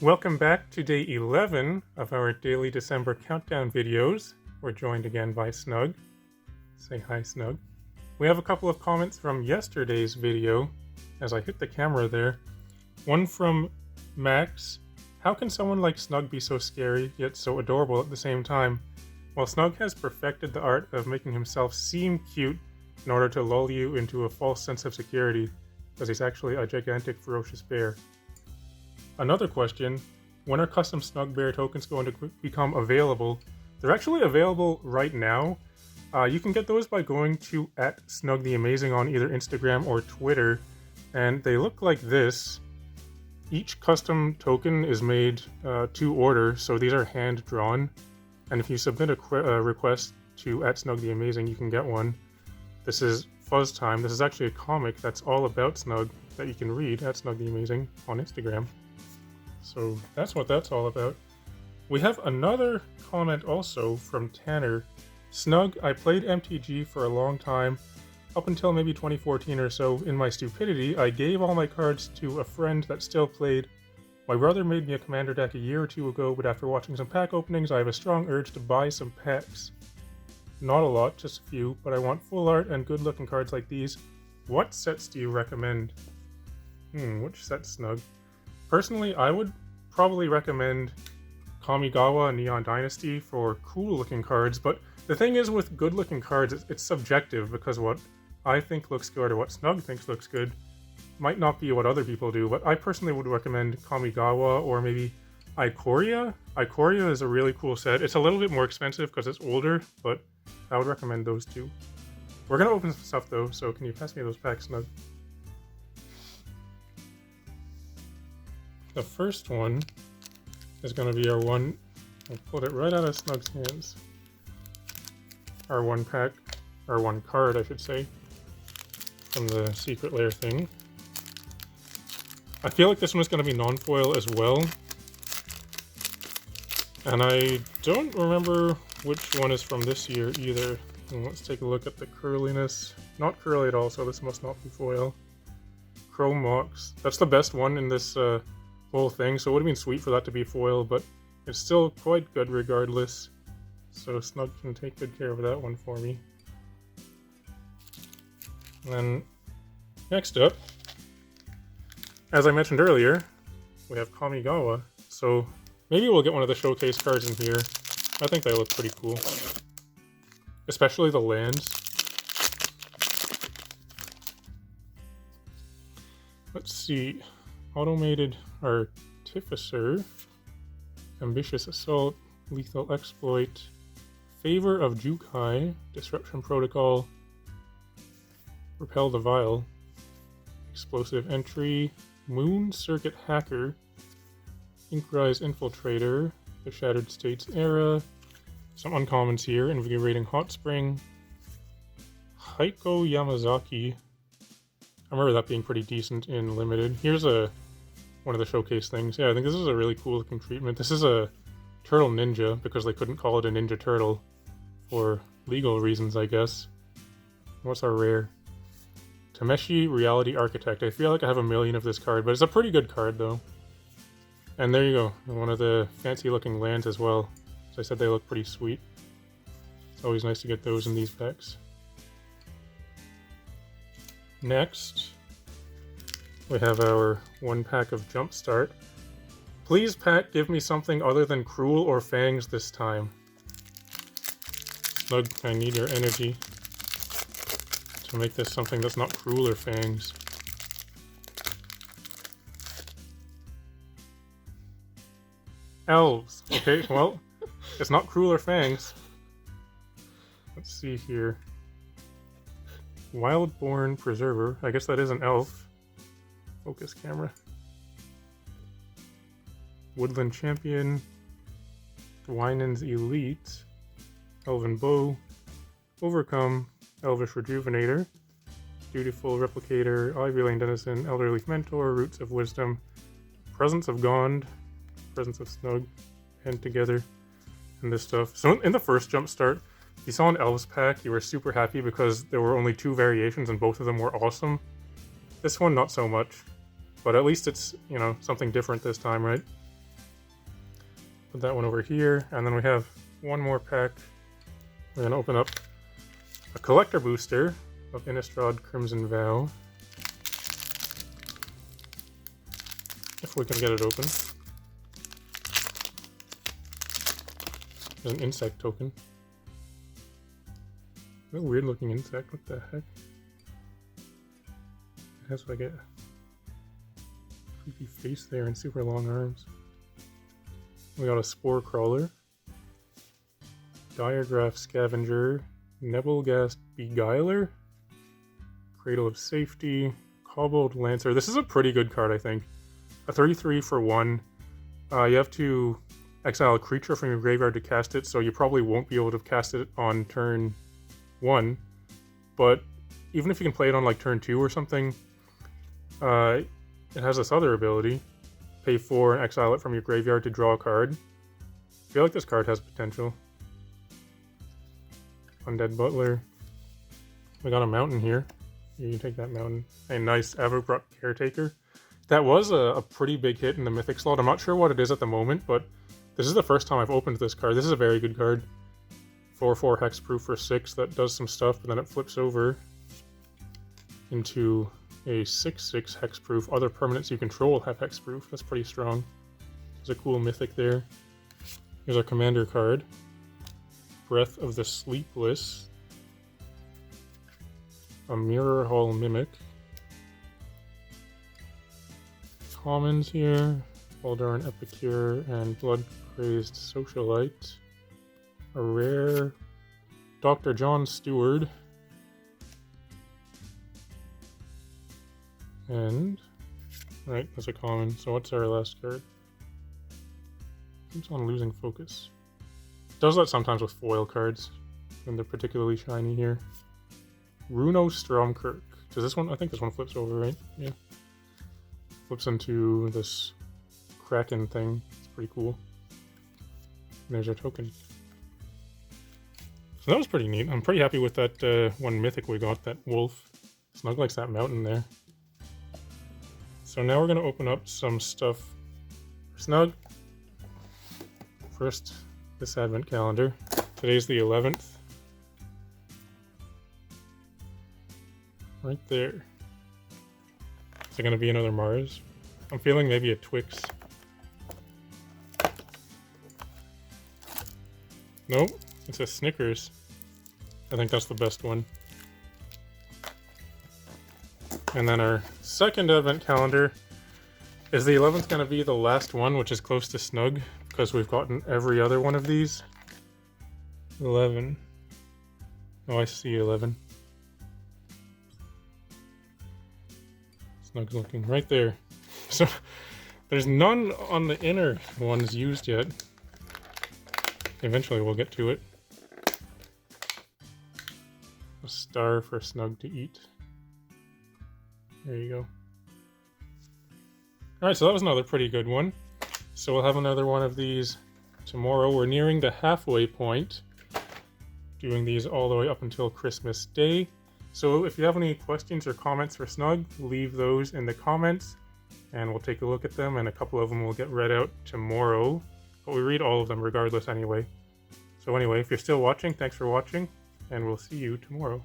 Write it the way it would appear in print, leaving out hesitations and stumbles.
Welcome back to day 11 of our daily December countdown videos. We're joined again by Snug. Say hi, Snug. We have a couple of comments from yesterday's video as I hit the camera there. One from Max. How can someone like Snug be so scary yet so adorable at the same time? Well, Snug has perfected the art of making himself seem cute in order to lull you into a false sense of security, because he's actually a gigantic ferocious bear. Another question, when are custom Snug Bear tokens going to become available? They're actually available right now. You can get those by going to @SnugTheAmazing on either Instagram or Twitter, and they look like this. Each custom token is made to order, so these are hand-drawn, and if you submit a request to @SnugTheAmazing, you can get one. This is Fuzz Time. This is actually a comic that's all about Snug that you can read at SnugTheAmazing on Instagram. So that's what that's all about. We have another comment also from Tanner. Snug, I played MTG for a long time, up until maybe 2014 or so. In my stupidity, I gave all my cards to a friend that still played. My brother made me a commander deck a year or two ago, but after watching some pack openings, I have a strong urge to buy some packs. Not a lot, just a few, but I want full art and good looking cards like these. What sets do you recommend? Which set, Snug? Personally, I would probably recommend Kamigawa and Neon Dynasty for cool-looking cards, but the thing is with good-looking cards, it's subjective, because what I think looks good or what Snug thinks looks good might not be what other people do, but I personally would recommend Kamigawa or maybe Ikoria. Ikoria is a really cool set. It's a little bit more expensive because it's older, but I would recommend those two. We're going to open some stuff though, so can you pass me those packs, Snug? The first one is going to be our one. I'll pull it right out of Snug's hands. Our one pack, or one card, I should say, from the Secret Lair thing. I feel like this one is going to be non-foil as well. And I don't remember which one is from this year either. And let's take a look at the curliness. Not curly at all, so this must not be foil. Chrome Mox. That's the best one in this whole thing, so it would have been sweet for that to be foil, but it's still quite good regardless. So Snug can take good care of that one for me. And then next up, as I mentioned earlier, we have Kamigawa. So maybe we'll get one of the showcase cards in here. I think they look pretty cool. Especially the lands. Let's see. Automated Artificer, Ambitious Assault, Lethal Exploit, Favor of Jukai, Disruption Protocol, Repel the Vile, Explosive Entry, Moon Circuit Hacker, Inkrise Infiltrator, The Shattered States Era, some uncommons here, Invigorating Hot Spring, Heiko Yamazaki. I remember that being pretty decent in Limited. Here's one of the showcase things. Yeah, I think this is a really cool looking treatment. This is a Turtle Ninja, because they couldn't call it a Ninja Turtle for legal reasons, I guess. What's our rare? Tameshi Reality Architect. I feel like I have a million of this card, but it's a pretty good card though. And there you go, one of the fancy looking lands as well. As I said, they look pretty sweet. It's always nice to get those in these packs. Next, we have our one pack of Jumpstart. Please, pack, give me something other than Cruel or Fangs this time. Snug, I need your energy to make this something that's not Cruel or Fangs. Elves. Okay, well, it's not Cruel or Fangs. Let's see here. Wildborn Preserver. I guess that is an elf. Focus camera. Woodland Champion. Winans Elite. Elven Bow. Overcome. Elvish Rejuvenator. Dutiful Replicator. Ivy Lane Denizen. Elderleaf Mentor. Roots of Wisdom. Presence of Gond. Presence of Snug. And together. And this stuff. So in the first Jumpstart, if you saw an Elves pack, you were super happy because there were only 2 variations and both of them were awesome. This one, not so much. But at least it's, you know, something different this time, right? Put that one over here, and then we have one more pack. We're going to open up a collector booster of Innistrad Crimson Vow. If we can get it open. There's an insect token. What a weird looking insect, what the heck? It has like a creepy face there and super long arms. We got a Spore Crawler, Diregraph Scavenger, Nebelgast Beguiler, Cradle of Safety, Cobbled Lancer. This is a pretty good card, I think. A 33 for 1. You have to exile a creature from your graveyard to cast it, so you probably won't be able to cast it on turn 1. But even if you can play it on like turn 2 or something, it has this other ability. Pay 4 and exile it from your graveyard to draw a card. I feel like this card has potential. Undead Butler. We got a mountain here. You can take that mountain. A nice Everbruck Caretaker. That was a pretty big hit in the Mythic slot. I'm not sure what it is at the moment, but this is the first time I've opened this card. This is a very good card. 4/4 Hexproof for 6 that does some stuff, but then it flips over into a 6/6 Hexproof. Other permanents you control have Hexproof. That's pretty strong. There's a cool Mythic there. Here's our commander card. Breath of the Sleepless. A Mirror Hall Mimic. Commons here. Baldaran Epicure and Blood Crazed Socialite. A rare Dr. John Stewart. And, right, that's a common. So what's our last card? Keeps on losing focus. Does that sometimes with foil cards when they're particularly shiny here. Runo Stromkirk. Does this one? I think this one flips over, right? Yeah. Flips into this Kraken thing. It's pretty cool. And there's our token. So that was pretty neat. I'm pretty happy with that one Mythic we got, that Wolf. Snug likes that mountain there. So now we're going to open up some stuff for Snug. First, this advent calendar. Today's the 11th. Right there. Is it going to be another Mars? I'm feeling maybe a Twix. Nope, it's a Snickers. I think that's the best one. And then our second advent calendar. Is the 11th going to be the last one, which is close to Snug, because we've gotten every other one of these? 11. Oh, I see 11. Snug's looking right there. So, there's none on the inner ones used yet. Eventually we'll get to it. A star for Snug to eat. There you go. Alright, so that was another pretty good one. So we'll have another one of these tomorrow. We're nearing the halfway point. Doing these all the way up until Christmas Day. So if you have any questions or comments for Snug, leave those in the comments. And we'll take a look at them, and a couple of them will get read out tomorrow. But we read all of them regardless anyway. So anyway, if you're still watching, thanks for watching, and we'll see you tomorrow.